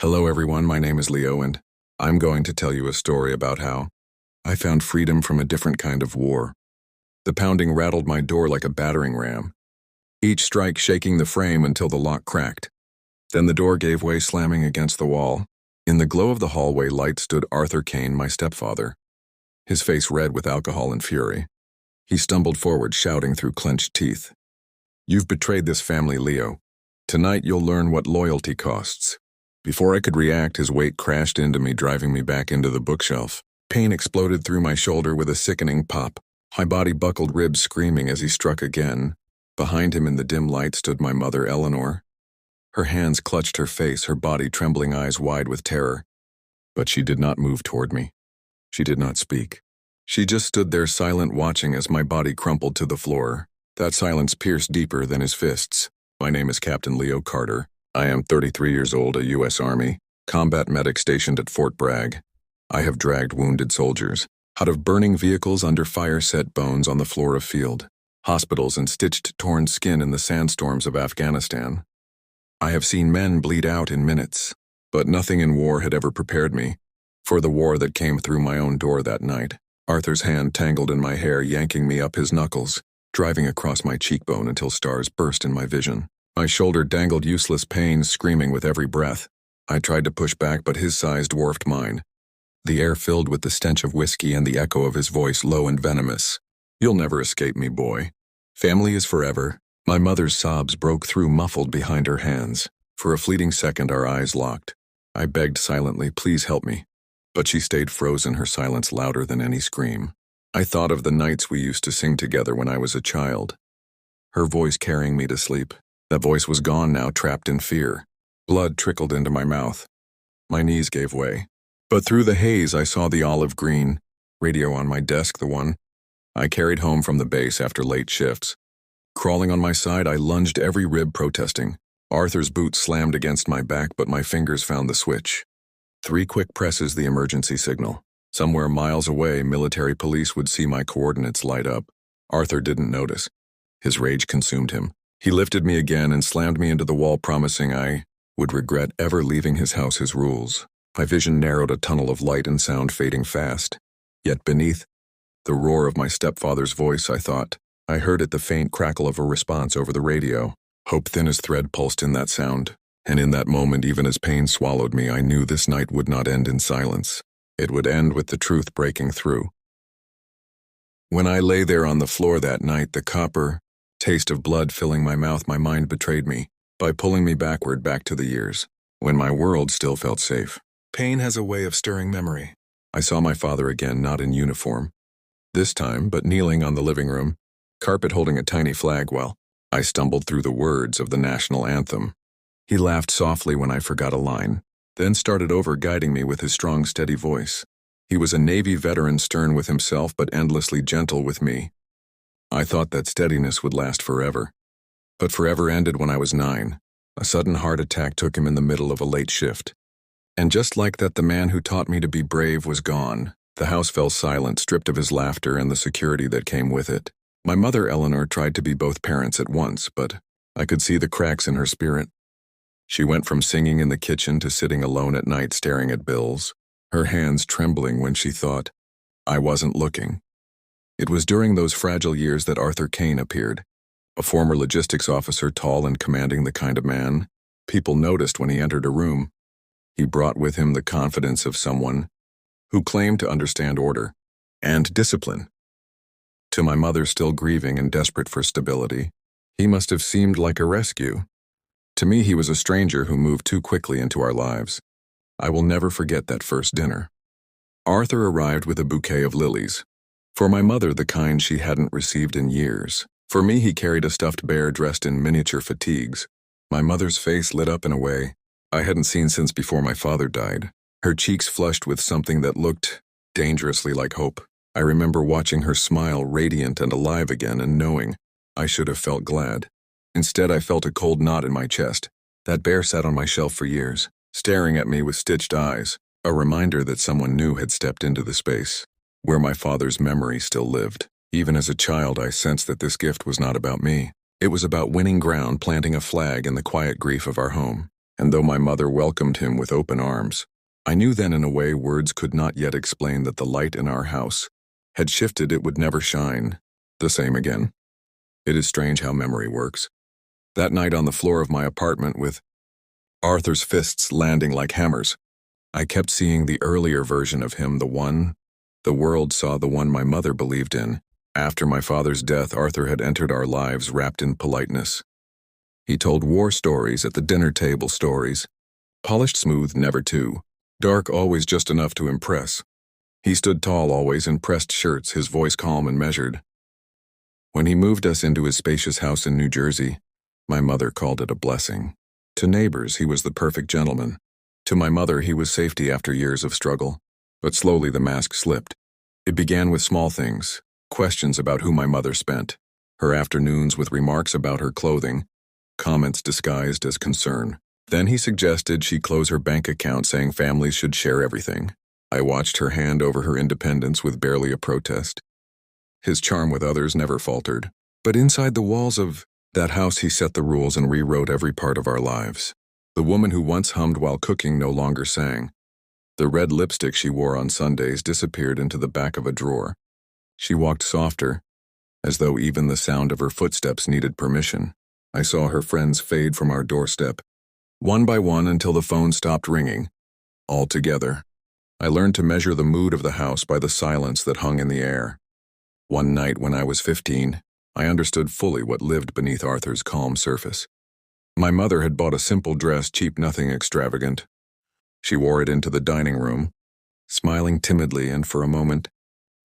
Hello everyone, my name is Leo and I'm going to tell you a story about how I found freedom from a different kind of war. The pounding rattled my door like a battering ram, each strike shaking the frame until the lock cracked. Then the door gave way, slamming against the wall. In the glow of the hallway light stood Arthur Kane, my stepfather, his face red with alcohol and fury. He stumbled forward, shouting through clenched teeth, "You've betrayed this family, Leo. Tonight you'll learn what loyalty costs." Before I could react, his weight crashed into me, driving me back into the bookshelf. Pain exploded through my shoulder with a sickening pop. My body buckled, ribs screaming as he struck again. Behind him in the dim light stood my mother, Eleanor. Her hands clutched her face, her body trembling, eyes wide with terror. But she did not move toward me. She did not speak. She just stood there, silent, watching as my body crumpled to the floor. That silence pierced deeper than his fists. My name is Captain Leo Carter. I am 33 years old, a U.S. Army combat medic stationed at Fort Bragg. I have dragged wounded soldiers out of burning vehicles, under fire-set bones on the floor of field hospitals, and stitched torn skin in the sandstorms of Afghanistan. I have seen men bleed out in minutes, but nothing in war had ever prepared me for the war that came through my own door that night. Arthur's hand tangled in my hair, yanking me up his knuckles, driving across my cheekbone until stars burst in my vision. My shoulder dangled, useless pain screaming with every breath. I tried to push back, but his size dwarfed mine. The air filled with the stench of whiskey and the echo of his voice, low and venomous. "You'll never escape me, boy. Family is forever." My mother's sobs broke through, muffled behind her hands. For a fleeting second, our eyes locked. I begged silently, "Please help me." But she stayed frozen, her silence louder than any scream. I thought of the nights we used to sing together when I was a child, her voice carrying me to sleep. That voice was gone now, trapped in fear. Blood trickled into my mouth. My knees gave way. But through the haze I saw the olive green radio on my desk, the one I carried home from the base after late shifts. Crawling on my side, I lunged, every rib protesting. Arthur's boot slammed against my back, but my fingers found the switch. 3 quick presses, the emergency signal. Somewhere miles away, military police would see my coordinates light up. Arthur didn't notice. His rage consumed him. He lifted me again and slammed me into the wall, promising I would regret ever leaving his house, his rules. My vision narrowed, a tunnel of light and sound fading fast. Yet beneath the roar of my stepfather's voice, I thought I heard it, the faint crackle of a response over the radio. Hope thin as thread pulsed in that sound. And in that moment, even as pain swallowed me, I knew this night would not end in silence. It would end with the truth breaking through. When I lay there on the floor that night, the copper taste of blood filling my mouth, my mind betrayed me by pulling me backward, back to the years when my world still felt safe. Pain has a way of stirring memory. I saw my father again, not in uniform this time, but kneeling on the living room carpet holding a tiny flag while I stumbled through the words of the national anthem. He laughed softly when I forgot a line, then started over, guiding me with his strong, steady voice. He was a Navy veteran, stern with himself but endlessly gentle with me. I thought that steadiness would last forever. But forever ended when I was 9. A sudden heart attack took him in the middle of a late shift. And just like that, the man who taught me to be brave was gone. The house fell silent, stripped of his laughter and the security that came with it. My mother, Eleanor, tried to be both parents at once, but I could see the cracks in her spirit. She went from singing in the kitchen to sitting alone at night staring at bills, her hands trembling when she thought I wasn't looking. It was during those fragile years that Arthur Kane appeared, a former logistics officer, tall and commanding, the kind of man people noticed when he entered a room. He brought with him the confidence of someone who claimed to understand order and discipline. To my mother, still grieving and desperate for stability, he must have seemed like a rescue. To me, he was a stranger who moved too quickly into our lives. I will never forget that first dinner. Arthur arrived with a bouquet of lilies. For my mother, the kind she hadn't received in years. For me, he carried a stuffed bear dressed in miniature fatigues. My mother's face lit up in a way I hadn't seen since before my father died. Her cheeks flushed with something that looked dangerously like hope. I remember watching her smile, radiant and alive again, and knowing I should have felt glad. Instead, I felt a cold knot in my chest. That bear sat on my shelf for years, staring at me with stitched eyes, a reminder that someone new had stepped into the space where my father's memory still lived. Even as a child, I sensed that this gift was not about me. It was about winning ground, planting a flag in the quiet grief of our home. and though my mother welcomed him with open arms, I knew then in a way words could not yet explain that the light in our house had shifted. It would never shine the same again. It is strange how memory works. That night on the floor of my apartment with Arthur's fists landing like hammers, I kept seeing the earlier version of him, the one the world saw, the one my mother believed in. After my father's death, Arthur had entered our lives wrapped in politeness. He told war stories at the dinner table, stories, polished smooth, never too dark, always just enough to impress. He stood tall always in pressed shirts, his voice calm and measured. When he moved us into his spacious house in New Jersey, my mother called it a blessing. To neighbors, he was the perfect gentleman. To my mother, he was safety after years of struggle. But slowly the mask slipped. It began with small things, questions about who my mother spent, her afternoons with remarks about her clothing, comments disguised as concern. Then he suggested she close her bank account, saying families should share everything. I watched her hand over her independence with barely a protest. His charm with others never faltered. But inside the walls of that house he set the rules and rewrote every part of our lives. The woman who once hummed while cooking no longer sang. The red lipstick she wore on Sundays disappeared into the back of a drawer. She walked softer, as though even the sound of her footsteps needed permission. I saw her friends fade from our doorstep, one by one until the phone stopped ringing. All together, I learned to measure the mood of the house by the silence that hung in the air. One night when I was 15, I understood fully what lived beneath Arthur's calm surface. My mother had bought a simple dress, cheap, nothing extravagant. She wore it into the dining room, smiling timidly, and for a moment,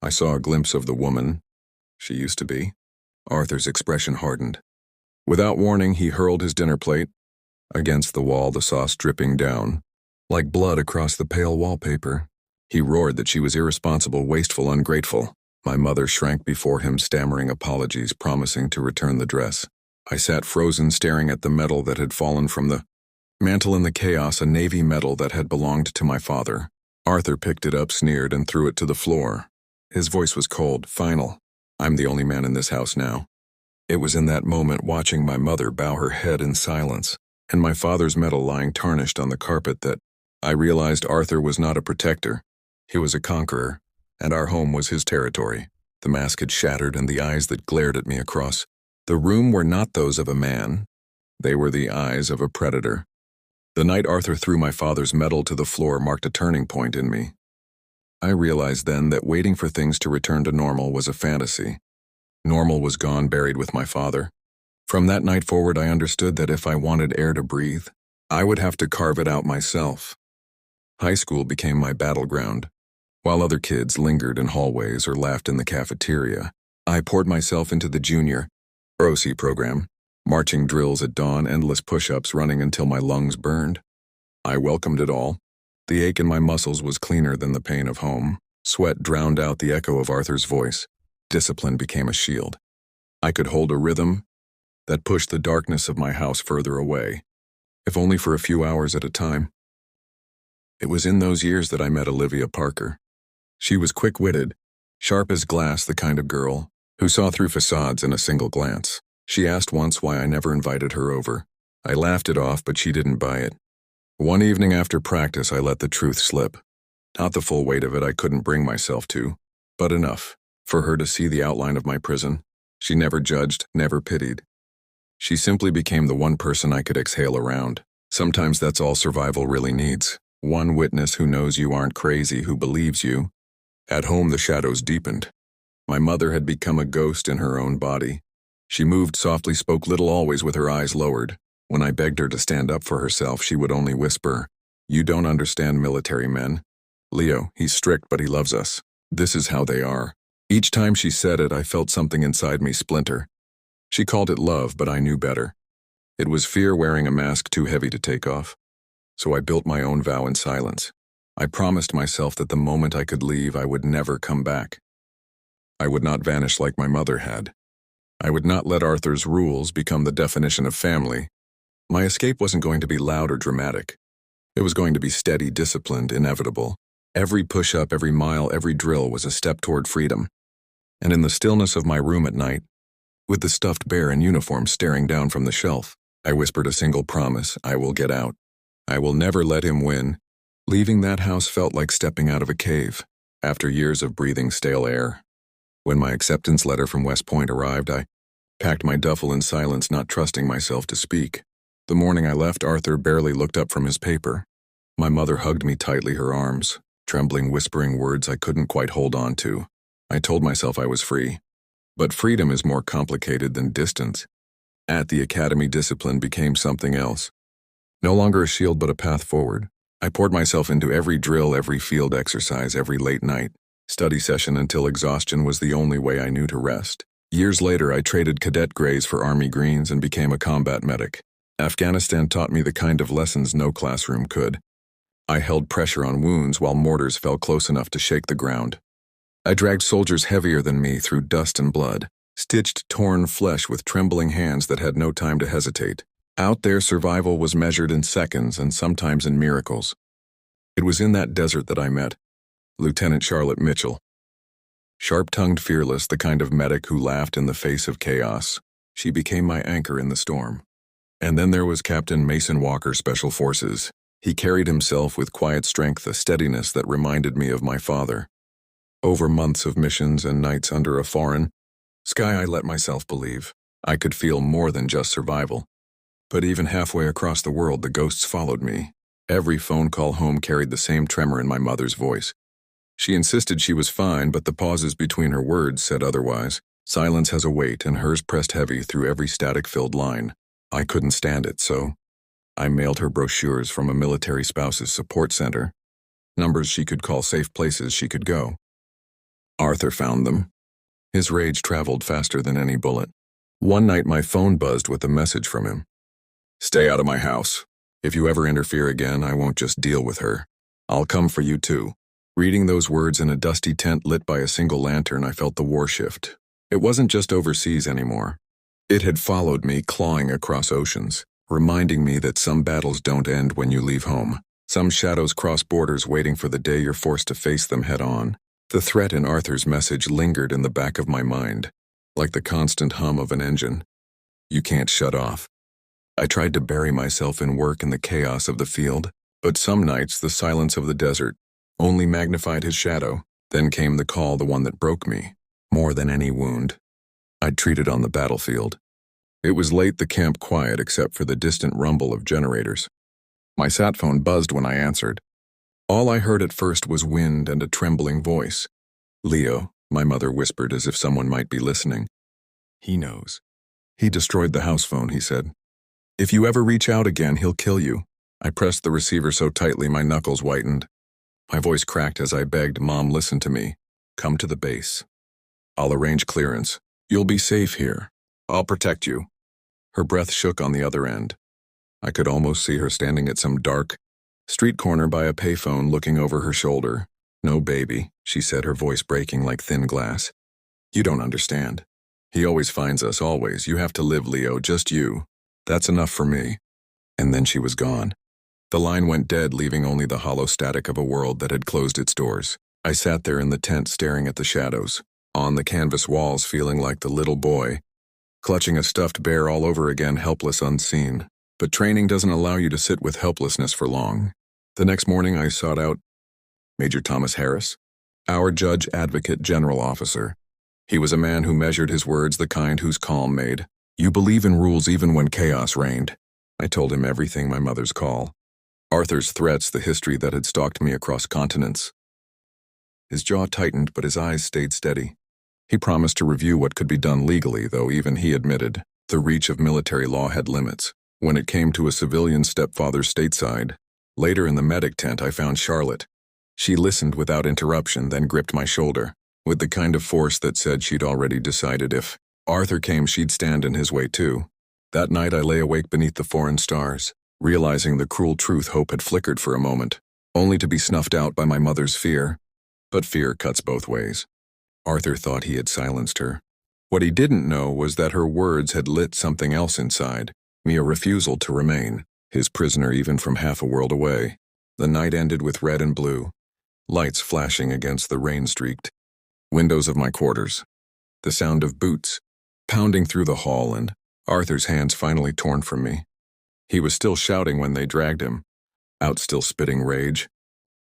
I saw a glimpse of the woman she used to be. Arthur's expression hardened. Without warning, he hurled his dinner plate against the wall, the sauce dripping down like blood across the pale wallpaper. He roared that she was irresponsible, wasteful, ungrateful. My mother shrank before him, stammering apologies, promising to return the dress. I sat frozen, staring at the medal that had fallen from the mantle in the chaos, a navy medal that had belonged to my father. Arthur picked it up, sneered, and threw it to the floor. His voice was cold, final. I'm the only man in this house now. It was in that moment, watching my mother bow her head in silence, and my father's medal lying tarnished on the carpet, that I realized Arthur was not a protector. He was a conqueror, and our home was his territory. The mask had shattered, and the eyes that glared at me across the room were not those of a man. They were the eyes of a predator. The night Arthur threw my father's medal to the floor marked a turning point in me. I realized then that waiting for things to return to normal was a fantasy. Normal was gone, buried with my father. From that night forward, I understood that if I wanted air to breathe, I would have to carve it out myself. High school became my battleground. While other kids lingered in hallways or laughed in the cafeteria, I poured myself into the junior ROC program. Marching drills at dawn, endless push-ups, running until my lungs burned. I welcomed it all. The ache in my muscles was cleaner than the pain of home. Sweat drowned out the echo of Arthur's voice. Discipline became a shield. I could hold a rhythm that pushed the darkness of my house further away, if only for a few hours at a time. It was in those years that I met Olivia Parker. She was quick-witted, sharp as glass, the kind of girl who saw through facades in a single glance. She asked once why I never invited her over. I laughed it off, but she didn't buy it. One evening after practice, I let the truth slip. Not the full weight of it, I couldn't bring myself to, but enough for her to see the outline of my prison. She never judged, never pitied. She simply became the one person I could exhale around. Sometimes that's all survival really needs. One witness who knows you aren't crazy, who believes you. At home, the shadows deepened. My mother had become a ghost in her own body. She moved softly, spoke little, always with her eyes lowered. When I begged her to stand up for herself, she would only whisper, "You don't understand military men. Leo, he's strict, but he loves us. This is how they are." Each time she said it, I felt something inside me splinter. She called it love, but I knew better. It was fear wearing a mask too heavy to take off. So I built my own vow in silence. I promised myself that the moment I could leave, I would never come back. I would not vanish like my mother had. I would not let Arthur's rules become the definition of family. My escape wasn't going to be loud or dramatic. It was going to be steady, disciplined, inevitable. Every push-up, every mile, every drill was a step toward freedom. And in the stillness of my room at night, with the stuffed bear in uniform staring down from the shelf, I whispered a single promise: I will get out. I will never let him win. Leaving that house felt like stepping out of a cave, after years of breathing stale air. When my acceptance letter from West Point arrived, I packed my duffel in silence, not trusting myself to speak. The morning I left, Arthur barely looked up from his paper. My mother hugged me tightly, her arms, trembling, whispering words I couldn't quite hold on to. I told myself I was free. But freedom is more complicated than distance. At the academy, discipline became something else. No longer a shield, but a path forward. I poured myself into every drill, every field exercise, every late night study session until exhaustion was the only way I knew to rest. Years later, I traded cadet grays for Army greens and became a combat medic. Afghanistan taught me the kind of lessons no classroom could. I held pressure on wounds while mortars fell close enough to shake the ground. I dragged soldiers heavier than me through dust and blood, stitched torn flesh with trembling hands that had no time to hesitate. Out there, survival was measured in seconds and sometimes in miracles. It was in that desert that I met Lieutenant Charlotte Mitchell. Sharp-tongued, fearless, the kind of medic who laughed in the face of chaos. She became my anchor in the storm. And then there was Captain Mason Walker, Special Forces. He carried himself with quiet strength, a steadiness that reminded me of my father. Over months of missions and nights under a foreign sky, I let myself believe I could feel more than just survival. But even halfway across the world, the ghosts followed me. Every phone call home carried the same tremor in my mother's voice. She insisted she was fine, but the pauses between her words said otherwise. Silence has a weight, and hers pressed heavy through every static-filled line. I couldn't stand it, so I mailed her brochures from a military spouse's support center. Numbers she could call, safe places she could go. Arthur found them. His rage traveled faster than any bullet. One night my phone buzzed with a message from him. "Stay out of my house. If you ever interfere again, I won't just deal with her. I'll come for you too." Reading those words in a dusty tent lit by a single lantern, I felt the war shift. It wasn't just overseas anymore. It had followed me, clawing across oceans, reminding me that some battles don't end when you leave home. Some shadows cross borders, waiting for the day you're forced to face them head on. The threat in Arthur's message lingered in the back of my mind, like the constant hum of an engine. You can't shut off. I tried to bury myself in work in the chaos of the field, but some nights the silence of the desert only magnified his shadow. Then came the call, the one that broke me, more than any wound I'd treated on the battlefield. It was late, the camp quiet except for the distant rumble of generators. My sat phone buzzed when I answered. All I heard at first was wind and a trembling voice. "Leo," my mother whispered as if someone might be listening. "He knows. He destroyed the house phone," he said. "If you ever reach out again, he'll kill you." I pressed the receiver so tightly my knuckles whitened. My voice cracked as I begged, "Mom, listen to me. Come to the base. I'll arrange clearance. You'll be safe here. I'll protect you." Her breath shook on the other end. I could almost see her standing at some dark street corner by a payphone, looking over her shoulder. "No, baby," she said, her voice breaking like thin glass. "You don't understand. He always finds us, always. You have to live, Leo, just you. That's enough for me." And then she was gone. The line went dead, leaving only the hollow static of a world that had closed its doors. I sat there in the tent, staring at the shadows, on the canvas walls, feeling like the little boy, clutching a stuffed bear all over again, helpless, unseen. But training doesn't allow you to sit with helplessness for long. The next morning I sought out Major Thomas Harris, our judge advocate general officer. He was a man who measured his words, the kind whose calm made you believe in rules even when chaos reigned. I told him everything, my mother's call, Arthur's threats, the history that had stalked me across continents. His jaw tightened, but his eyes stayed steady. He promised to review what could be done legally, though even he admitted the reach of military law had limits. When it came to a civilian stepfather stateside, later in the medic tent I found Charlotte. She listened without interruption, then gripped my shoulder, with the kind of force that said she'd already decided if Arthur came, she'd stand in his way too. That night I lay awake beneath the foreign stars, realizing the cruel truth. Hope had flickered for a moment, only to be snuffed out by my mother's fear. But fear cuts both ways. Arthur thought he had silenced her. What he didn't know was that her words had lit something else inside me, a refusal to remain his prisoner even from half a world away. The night ended with red and blue, lights flashing against the rain-streaked windows of my quarters, the sound of boots pounding through the hall, and Arthur's hands finally torn from me. He was still shouting when they dragged him, out still spitting rage,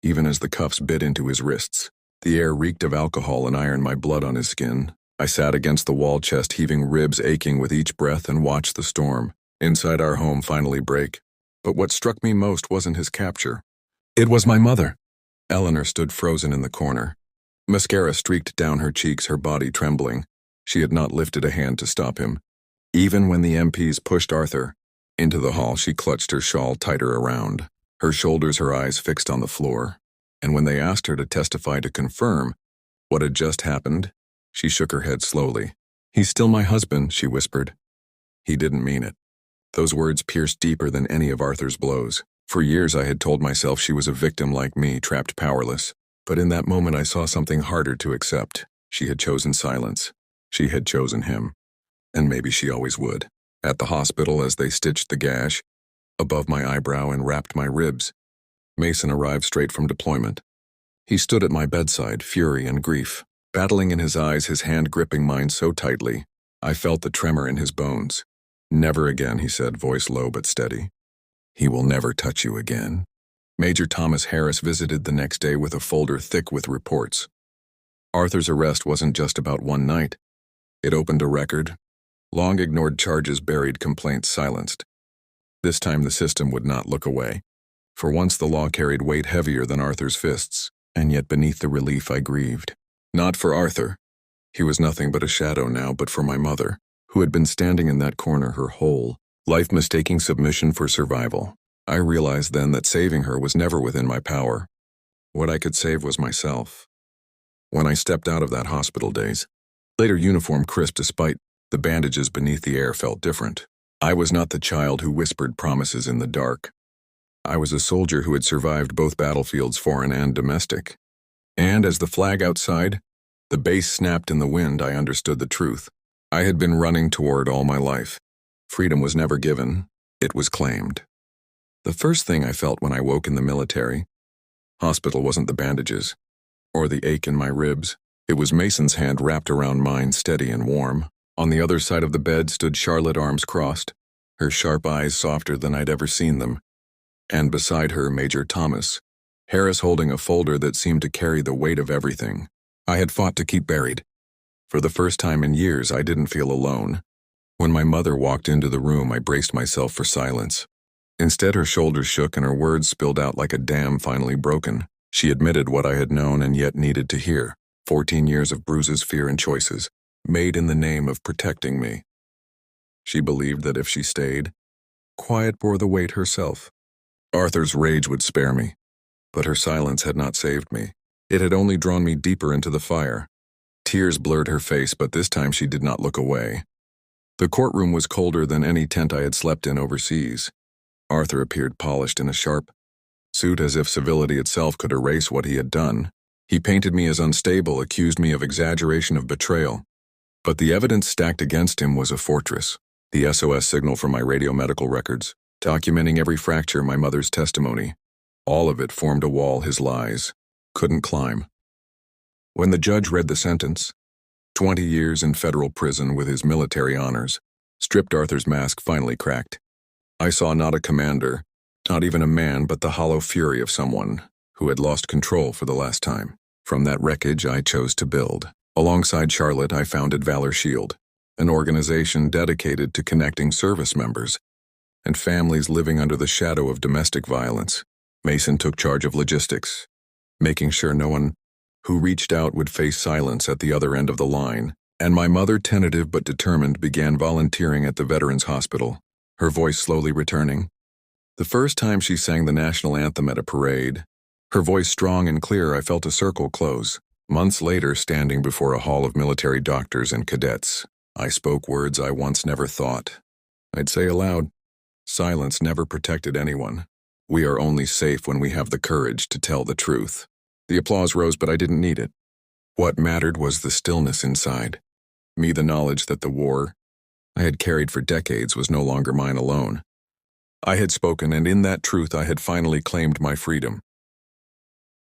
even as the cuffs bit into his wrists. The air reeked of alcohol and iron, my blood on his skin. I sat against the wall, chest heaving, ribs aching with each breath, and watched the storm inside our home finally break. But what struck me most wasn't his capture. It was my mother. Eleanor stood frozen in the corner. Mascara streaked down her cheeks, her body trembling. She had not lifted a hand to stop him. Even when the MPs pushed Arthur into the hall, she clutched her shawl tighter around, her shoulders, her eyes fixed on the floor. And when they asked her to testify to confirm what had just happened, she shook her head slowly. "He's still my husband," she whispered. He didn't mean it. Those words pierced deeper than any of Arthur's blows. For years I had told myself she was a victim like me, trapped powerless. But in that moment I saw something harder to accept. She had chosen silence. She had chosen him. And maybe she always would. At the hospital, as they stitched the gash above my eyebrow and wrapped my ribs, Mason arrived straight from deployment. He stood at my bedside, fury and grief, battling in his eyes, his hand gripping mine so tightly. I felt the tremor in his bones. "Never again," he said, voice low but steady. "He will never touch you again." Major Thomas Harris visited the next day with a folder thick with reports. Arthur's arrest wasn't just about one night. It opened a record. Long ignored charges buried, complaints silenced. This time the system would not look away. For once the law carried weight heavier than Arthur's fists, and yet beneath the relief I grieved. Not for Arthur. He was nothing but a shadow now, but for my mother, who had been standing in that corner her whole life, mistaking submission for survival. I realized then that saving her was never within my power. What I could save was myself. When I stepped out of that hospital days, later uniform crisp despite the bandages beneath, the air felt different. I was not the child who whispered promises in the dark. I was a soldier who had survived both battlefields, foreign and domestic. And as the flag outside, the base snapped in the wind, I understood the truth. I had been running toward all my life. Freedom was never given, it was claimed. The first thing I felt when I woke in the military hospital wasn't the bandages, or the ache in my ribs. It was Mason's hand wrapped around mine, steady and warm. On the other side of the bed stood Charlotte, arms crossed, her sharp eyes softer than I'd ever seen them. And beside her, Major Thomas Harris, holding a folder that seemed to carry the weight of everything I had fought to keep buried. For the first time in years, I didn't feel alone. When my mother walked into the room, I braced myself for silence. Instead, her shoulders shook and her words spilled out like a dam finally broken. She admitted what I had known and yet needed to hear. 14 years of bruises, fear, and choices, made in the name of protecting me. She believed that if she stayed, quiet bore the weight herself. Arthur's rage would spare me, but her silence had not saved me. It had only drawn me deeper into the fire. Tears blurred her face, but this time she did not look away. The courtroom was colder than any tent I had slept in overseas. Arthur appeared polished in a sharp suit, as if civility itself could erase what he had done. He painted me as unstable, accused me of exaggeration, of betrayal. But the evidence stacked against him was a fortress. The SOS signal from my radio medical records, documenting every fracture, my mother's testimony. All of it formed a wall his lies couldn't climb. When the judge read the sentence, 20 years in federal prison with his military honors, stripped, Arthur's mask finally cracked. I saw not a commander, not even a man, but the hollow fury of someone who had lost control for the last time. From that wreckage I chose to build. Alongside Charlotte, I founded Valor Shield, an organization dedicated to connecting service members and families living under the shadow of domestic violence. Mason took charge of logistics, making sure no one who reached out would face silence at the other end of the line. And my mother, tentative but determined, began volunteering at the Veterans Hospital, her voice slowly returning. The first time she sang the national anthem at a parade, her voice strong and clear, I felt a circle close. Months later, standing before a hall of military doctors and cadets, I spoke words I once never thought I'd say aloud. Silence never protected anyone. We are only safe when we have the courage to tell the truth. The applause rose, but I didn't need it. What mattered was the stillness inside me, the knowledge that the war I had carried for decades was no longer mine alone. I had spoken, and in that truth I had finally claimed my freedom.